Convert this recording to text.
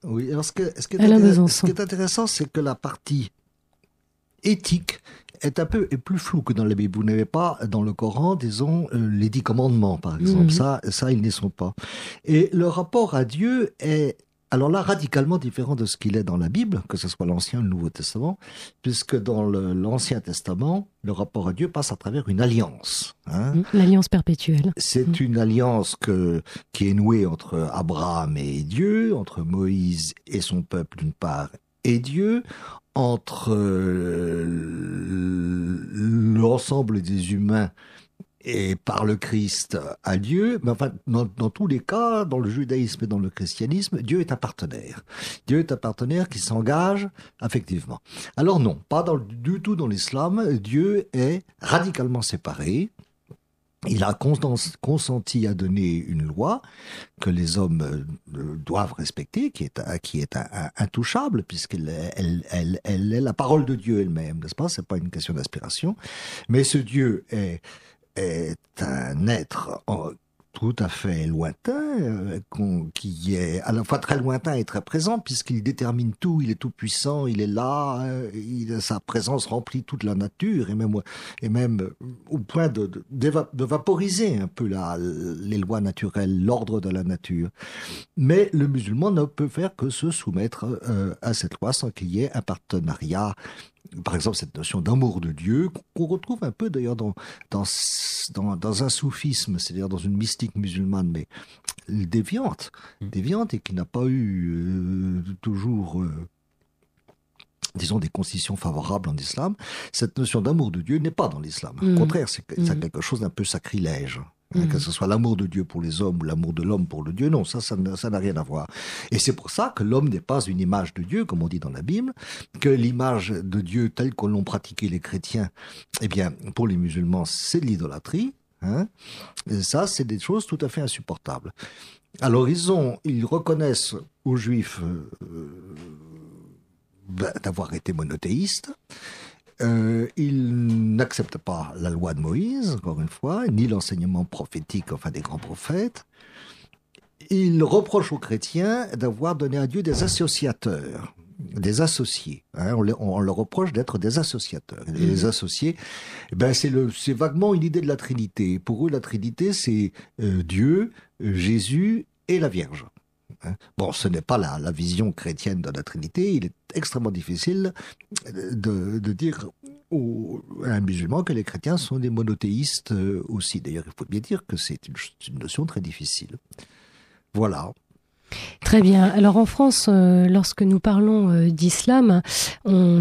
Oui, alors Alain ce qui Besançon. est intéressant, c'est que la partie éthique est plus floue que dans la Bible. Vous n'avez pas dans le Coran, disons, les 10 commandements, par exemple. Mhm. Ça, ils n'y sont pas. Et le rapport à Dieu est, alors là, radicalement différent de ce qu'il est dans la Bible, que ce soit l'Ancien ou le Nouveau Testament, puisque dans l'Ancien Testament, le rapport à Dieu passe à travers une alliance. Hein. L'alliance perpétuelle. C'est une alliance qui est nouée entre Abraham et Dieu, entre Moïse et son peuple d'une part, et Dieu, entre l'ensemble des humains et par le Christ à Dieu. Mais enfin, dans tous les cas, dans le judaïsme et dans le christianisme, Dieu est un partenaire. Dieu est un partenaire qui s'engage affectivement. Alors non, pas du tout dans l'islam. Dieu est radicalement séparé. Il a consenti à donner une loi que les hommes doivent respecter, qui est intouchable, puisqu'elle elle est la parole de Dieu elle-même, n'est-ce pas? C'est pas une question d'aspiration. Mais ce Dieu est un être tout à fait lointain, qui est à la fois très lointain et très présent, puisqu'il détermine tout, il est tout puissant, il est là, sa présence remplit toute la nature, et même au point de vaporiser un peu les lois naturelles, l'ordre de la nature. Mais le musulman ne peut faire que se soumettre à cette loi sans qu'il y ait un partenariat. Par exemple, cette notion d'amour de Dieu, qu'on retrouve un peu d'ailleurs dans un soufisme, c'est-à-dire dans une mystique musulmane, mais déviante, déviante et qui n'a pas eu toujours, disons, des conditions favorables en islam. Cette notion d'amour de Dieu n'est pas dans l'islam. Au Mhm. contraire, c'est Mhm. quelque chose d'un peu sacrilège. Que Mhm. ce soit l'amour de Dieu pour les hommes ou l'amour de l'homme pour le Dieu, non, ça n'a rien à voir. Et c'est pour ça que l'homme n'est pas une image de Dieu, comme on dit dans la Bible, que l'image de Dieu telle que l'ont pratiqué les chrétiens, eh bien, pour les musulmans, c'est de l'idolâtrie. Hein. Et ça, c'est des choses tout à fait insupportables. Alors, ils reconnaissent aux Juifs d'avoir été monothéistes. Ils n'acceptent pas la loi de Moïse, encore une fois, ni l'enseignement prophétique, enfin des grands prophètes. Ils reprochent aux chrétiens d'avoir donné à Dieu des associateurs, des associés. Hein, on leur reproche d'être des associateurs. Et les Mhm. associés, eh ben c'est vaguement une idée de la Trinité. Pour eux, la Trinité, c'est Dieu, Jésus et la Vierge. Hein. Bon, ce n'est pas la vision chrétienne de la Trinité. Il est extrêmement difficile de dire à un musulman que les chrétiens sont des monothéistes aussi. D'ailleurs, il faut bien dire que c'est une notion très difficile. Voilà. Très bien. Alors en France, lorsque nous parlons d'islam, on